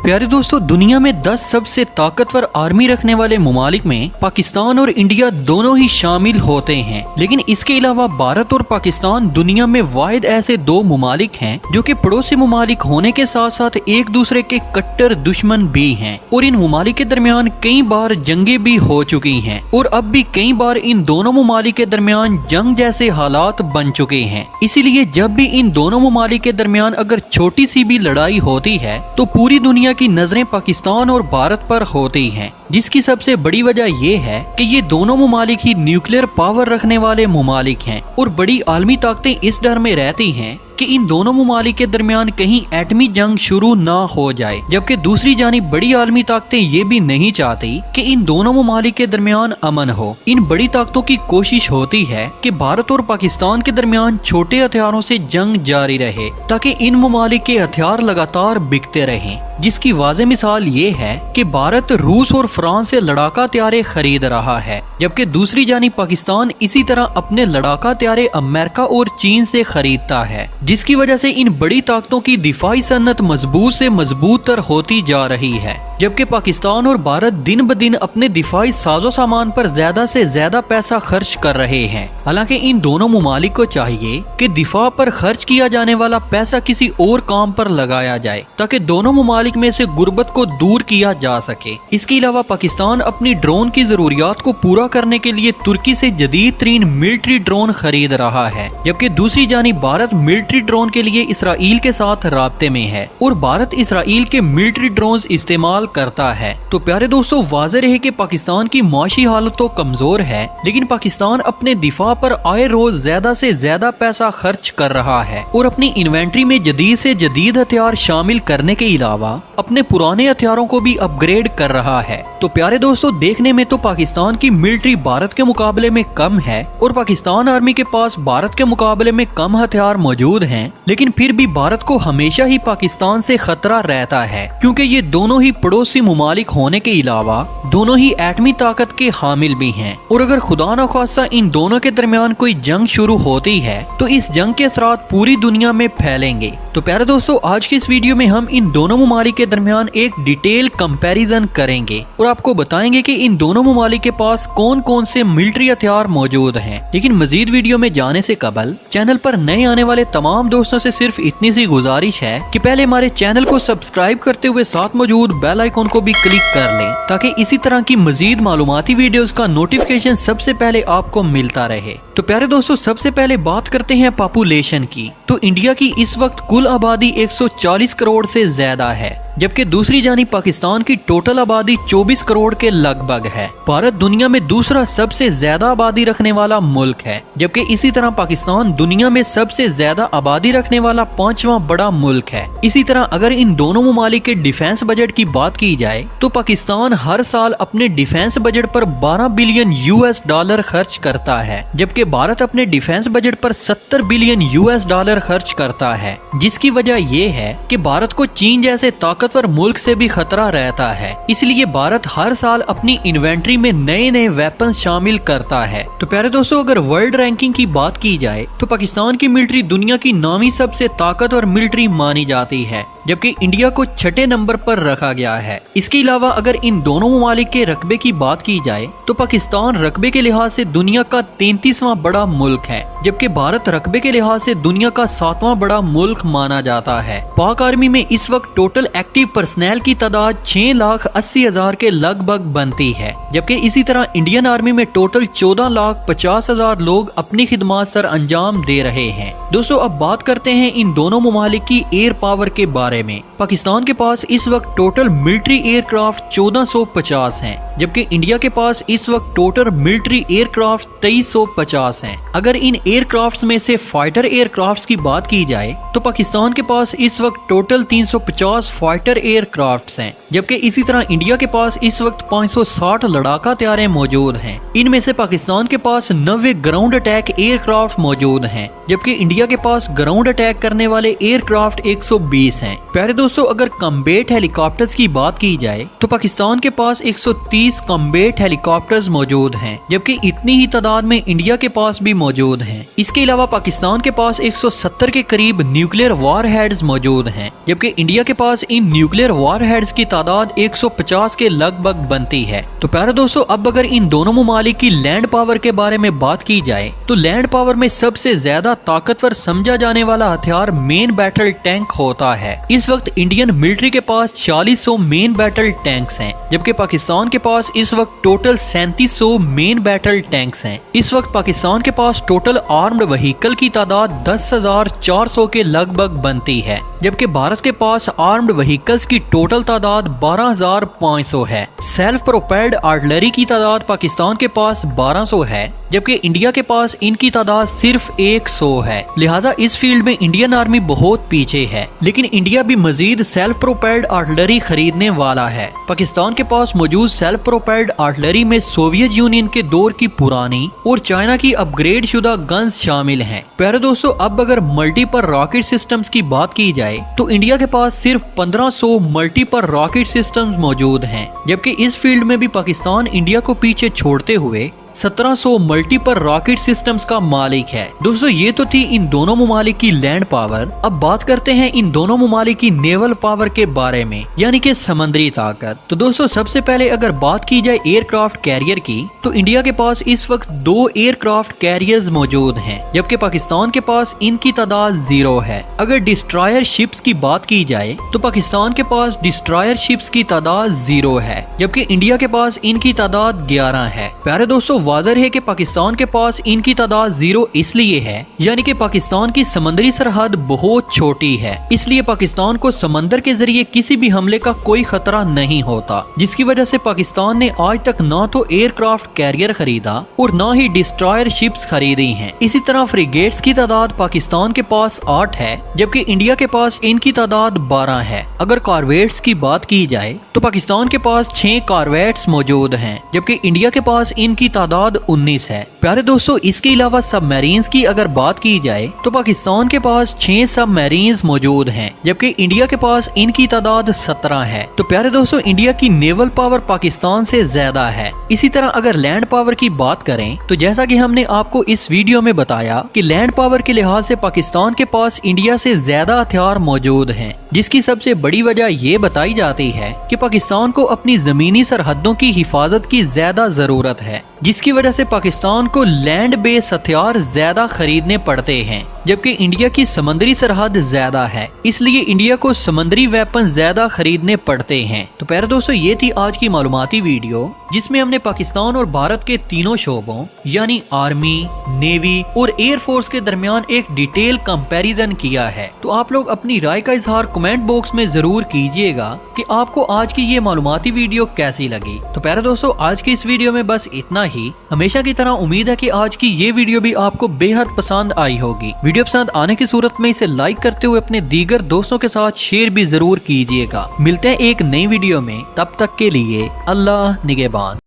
प्यारे दोस्तों, दुनिया में 10 सबसे ताकतवर आर्मी रखने वाले मुमालिक में पाकिस्तान और इंडिया दोनों ही शामिल होते हैं। लेकिन इसके अलावा भारत और पाकिस्तान दुनिया में वाहिद ऐसे दो मुमालिक हैं जो कि पड़ोसी मुमालिक होने के साथ साथ एक दूसरे के कट्टर दुश्मन भी हैं और इन मुमालिक के दरमियान कई बार जंगे भी हो चुकी हैं और अब भी कई बार इन दोनों मुमालिक के दरमियान जंग जैसे हालात बन चुके हैं। इसीलिए जब भी इन दोनों मुमालिक के दरमियान अगर छोटी सी भी लड़ाई होती है तो पूरी दुनिया की नजरें पाकिस्तान और भारत पर होती हैं, जिसकी सबसे बड़ी वजह यह है कि ये दोनों मुमालिक ही न्यूक्लियर पावर रखने वाले मुमालिक हैं और बड़ी आलमी ताकतें इस डर में रहती हैं कि इन दोनों मुमालिक के दरमियान कहीं एटमी जंग शुरू ना हो जाए। जबकि दूसरी जानिब बड़ी आलमी ताकतें ये भी नहीं चाहती कि इन दोनों मुमालिक के दरमियान अमन हो। इन बड़ी ताकतों की कोशिश होती है कि भारत और पाकिस्तान के दरमियान छोटे हथियारों से जंग जारी रहे ताकि इन मुमालिक के हथियार लगातार बिकते रहें, जिसकी वाज़ेह मिसाल ये है कि भारत रूस और फ्रांस से लड़ाका हथियारे खरीद रहा है, जबकि दूसरी जानिब पाकिस्तान इसी तरह अपने लड़ाका हथियारे अमेरिका और चीन से खरीदता है, जिसकी वजह से इन बड़ी ताकतों की दिफाई सन्नत मजबूत से मजबूत तर होती जा रही है। जबकि पाकिस्तान और भारत दिन ब दिन अपने दिफाई साजो सामान पर ज्यादा से ज्यादा पैसा खर्च कर रहे हैं। हालांकि इन दोनों मुमालिक को चाहिए कि दिफा पर खर्च किया जाने वाला पैसा किसी और काम पर लगाया जाए ताकि दोनों मुमालिक में से गुर्बत को दूर किया जा सके। इसके अलावा पाकिस्तान अपनी ड्रोन की जरूरियात को पूरा करने के लिए तुर्की से जदीद तरीन मिलिट्री ड्रोन खरीद रहा है, जबकि दूसरी जानिब भारत मिलिट्री ड्रोन के लिए इसराइल के साथ राब्ते में है और भारत इसराइल के मिलिट्री ड्रोन इस्तेमाल करता है। तो प्यारे दोस्तों, वाज़ेह रहे कि पाकिस्तान की माशी हालत तो कमजोर है, लेकिन पाकिस्तान अपने दिफा पर आए रोज ज्यादा से ज्यादा पैसा खर्च कर रहा है और अपनी इन्वेंट्री में जदीद से जदीद हथियार शामिल करने के अलावा अपने पुराने हथियारों को भी अपग्रेड कर रहा है। तो प्यारे दोस्तों, देखने में तो पाकिस्तान की मिलिट्री भारत के मुकाबले में कम है और पाकिस्तान आर्मी के पास भारत के मुकाबले में कम हथियार मौजूद हैं, लेकिन फिर भी भारत को हमेशा ही पाकिस्तान से खतरा रहता है, क्योंकि ये दोनों ही पड़ोसी मुमालिक होने के अलावा दोनों ही एटमी ताकत के हामिल भी हैं और अगर खुदा न खास्ता इन दोनों के दरमियान कोई जंग शुरू होती है तो इस जंग के असरात पूरी दुनिया में फैलेंगे। तो प्यारे दोस्तों, आज की इस वीडियो में हम इन दोनों मुमालिक के दरमियान एक डिटेल कंपैरिजन करेंगे और आपको बताएंगे कि इन दोनों मुमालिक के पास कौन कौन से मिलिट्री हथियार मौजूद हैं। लेकिन मजीद वीडियो में जाने से कबल चैनल पर नए आने वाले तमाम दोस्तों से सिर्फ इतनी सी गुजारिश है कि पहले हमारे चैनल को सब्सक्राइब करते हुए साथ मौजूद बेल आइकॉन को भी क्लिक कर लें ताकि इसी तरह की मजीद मालूमाती वीडियोस का नोटिफिकेशन सबसे पहले आपको मिलता रहे। तो प्यारे दोस्तों, सबसे पहले बात करते हैं पॉपुलेशन की। तो इंडिया की इस वक्त कुल आबादी 140 करोड़ से ज्यादा है, जबकि दूसरी जानिब पाकिस्तान की टोटल आबादी 24 करोड़ के लगभग है। भारत दुनिया में दूसरा सबसे ज्यादा आबादी रखने वाला मुल्क है, जबकि इसी तरह पाकिस्तान दुनिया में सबसे ज्यादा आबादी रखने वाला 5वां बड़ा मुल्क है। इसी तरह अगर इन दोनों मुमालिक के डिफेंस बजट की बात की जाए तो पाकिस्तान हर साल अपने डिफेंस बजट पर 12 बिलियन यूएस डॉलर खर्च करता है, जबकि भारत अपने डिफेंस बजट पर 70 बिलियन यूएस डॉलर खर्च करता है, जिसकी वजह यह है कि भारत को चीन जैसे ताकतवर मुल्क से भी खतरा रहता है। इसलिए भारत हर साल अपनी इन्वेंट्री में नए नए वेपन शामिल करता है। तो प्यारे दोस्तों, अगर वर्ल्ड रैंकिंग की बात की जाए तो पाकिस्तान की मिलिट्री दुनिया की नामी सबसे ताकतवर मिलिट्री मानी जाती है, जबकि इंडिया को 6ठे नंबर पर रखा गया है। इसके अलावा अगर इन दोनों मुमालिक के रकबे की बात की जाए तो पाकिस्तान रकबे के लिहाज से दुनिया का 33वां बड़ा मुल्क है, जबकि भारत रकबे के लिहाज से दुनिया का 7वां बड़ा मुल्क माना जाता है। पाक आर्मी में इस वक्त टोटल एक्टिव पर्सनल की तादाद 6,80,000 के लगभग बनती है, जबकि इसी तरह इंडियन आर्मी में टोटल 14,50,000 लोग अपनी खिदमत सर अंजाम दे रहे हैं। दोस्तों, अब बात करते हैं इन दोनों मुमालिक की एयर पावर के बारे में। पाकिस्तान के पास इस वक्त टोटल मिलिट्री एयरक्राफ्ट 1450 हैं, जबकि इंडिया के पास इस वक्त टोटल मिलिट्री एयरक्राफ्ट 2350 हैं। अगर इन एयरक्राफ्ट्स में से फाइटर एयरक्राफ्ट्स की बात की जाए तो पाकिस्तान के पास इस वक्त टोटल 350 फाइटर एयरक्राफ्ट्स हैं, जबकि इसी तरह इंडिया के पास इस वक्त 560 लड़ाका हथियारें मौजूद हैं। इनमें से पाकिस्तान के पास 90 ग्राउंड अटैक एयरक्राफ्ट मौजूद हैं, जबकि इंडिया के पास ग्राउंड अटैक करने वाले एयरक्राफ्ट 120 हैं। प्यारे दोस्तों, अगर कम्बैट हेलीकॉप्टर्स की बात की जाए तो पाकिस्तान के पास 130 कम्बैट हेलीकॉप्टर्स मौजूद हैं, जबकि इतनी ही तादाद में इंडिया के पास भी मौजूद हैं। इसके अलावा पाकिस्तान के पास 170 के करीब न्यूक्लियर वॉरहेड्स मौजूद हैं, जबकि इंडिया के पास इन न्यूक्लियर वॉरहेड्स की तादाद 150 के लगभग बनती है। तो प्यारे दोस्तों, अब अगर इन दोनों ममालिक की लैंड पावर के बारे में बात की जाए तो लैंड पावर में सबसे ज्यादा ताकतवर समझा जाने वाला हथियार मेन बैटल टैंक होता है। इस वक्त इंडियन मिलिट्री के पास 4600 मेन बैटल टैंक्स हैं, जबकि पाकिस्तान के पास इस वक्त टोटल 3700 मेन बैटल टैंक्स हैं। इस वक्त पाकिस्तान के पास टोटल आर्म्ड व्हीकल की तादाद 10,400 के लगभग बनती है, जबकि भारत के पास आर्म्ड व्हीकल्स की टोटल तादाद 12,500 है। सेल्फ प्रोपेल्ड आर्टिलरी की तादाद पाकिस्तान के पास 1200 है, जबकि इंडिया के पास इनकी तादाद सिर्फ 100 है। लिहाजा इस फील्ड में इंडियन आर्मी बहुत पीछे है, लेकिन इंडिया भी मजीद सेल्फ प्रोपेल्ड आर्टिलरी खरीदने वाला है। पाकिस्तान के पास मौजूद सेल्फ प्रोपेल्ड आर्टिलरी में सोवियत यूनियन के दौर की पुरानी और चाइना की अपग्रेड शुदा गन्स शामिल हैं। प्यारे दोस्तों, अब अगर मल्टीपल रॉकेट सिस्टम्स की बात की जाए तो इंडिया के पास सिर्फ 1500 मल्टीपल रॉकेट सिस्टम्स मौजूद हैं, जबकि इस फील्ड में भी पाकिस्तान इंडिया को पीछे छोड़ते हुए 1700 मल्टीपल रॉकेट सिस्टम्स का मालिक है। दोस्तों, ये तो थी इन दोनों ममालिक की लैंड पावर। अब बात करते हैं इन दोनों ममालिक की नेवल पावर के बारे में, यानी कि समुद्री ताकत। तो दोस्तों, सबसे पहले अगर बात की जाए एयरक्राफ्ट कैरियर की, तो इंडिया के पास इस वक्त 2 एयरक्राफ्ट कैरियर्स मौजूद हैं, जबकि पाकिस्तान के पास इनकी तादाद 0 है। अगर डिस्ट्रॉयर शिप्स की बात की जाए तो पाकिस्तान के पास डिस्ट्रॉयर शिप्स की तादाद 0 है, जबकि इंडिया के पास इनकी तादाद 11 है। प्यारे दोस्तों, वाज़ेह है कि पाकिस्तान के पास इनकी तादाद 0 इसलिए है, यानी कि पाकिस्तान की समुद्री सरहद बहुत छोटी है, इसलिए पाकिस्तान को समंदर के जरिए किसी भी हमले का कोई खतरा नहीं होता, जिसकी वजह से पाकिस्तान ने आज तक ना तो एयरक्राफ्ट कैरियर खरीदा और ना ही डिस्ट्रॉयर शिप्स खरीदी हैं। इसी तरह फ्रिगेट्स की तादाद पाकिस्तान के पास 8 है, जबकि इंडिया के पास इनकी तादाद 12 है। अगर कॉर्वेट्स की बात की जाए तो पाकिस्तान के पास 6 कॉर्वेट्स मौजूद हैं, जबकि इंडिया के पास इनकी तादाद 19 है। प्यारे दोस्तों, इसके अलावा सबमरीन्स की अगर बात की जाए तो पाकिस्तान के पास 6 सबमरीन्स मौजूद हैं, जबकि इंडिया के पास इनकी तादाद 17 है। तो प्यारे दोस्तों, इंडिया की नेवल पावर पाकिस्तान से ज्यादा है। इसी तरह अगर लैंड पावर की बात करें तो जैसा कि हमने आपको इस वीडियो में बताया कि लैंड पावर के लिहाज से पाकिस्तान के पास इंडिया से ज्यादा हथियार मौजूद हैं, जिसकी सबसे बड़ी वजह ये बताई जाती है कि पाकिस्तान को अपनी जमीनी सरहदों की हिफाजत की ज्यादा जरूरत है, जिसकी वजह से पाकिस्तान को लैंड बेस्ड हथियार ज्यादा खरीदने पड़ते हैं, जबकि इंडिया की समुद्री सरहद ज्यादा है, इसलिए इंडिया को समुद्री वेपन ज्यादा खरीदने पड़ते हैं। तो प्यारे दोस्तों, ये थी आज की मालूमाती वीडियो, जिसमें हमने पाकिस्तान और भारत के तीनों शोबों यानी आर्मी, नेवी और एयरफोर्स के दरमियान एक डिटेल कंपैरिजन किया है। तो आप लोग अपनी राय का इजहार कमेंट बॉक्स में जरूर कीजिएगा कि आपको आज की ये मालूमाती वीडियो कैसी लगी। तो प्यारे दोस्तों, आज की इस वीडियो में बस इतना ही। हमेशा की तरह उम्मीद है कि आज की ये वीडियो भी आपको बेहद पसंद आई होगी। वीडियो पसंद आने की सूरत में इसे लाइक करते हुए अपने दीगर दोस्तों के साथ शेयर भी जरूर कीजिएगा। मिलते हैं एक नई वीडियो में, तब तक के लिए अल्लाह निगहबान।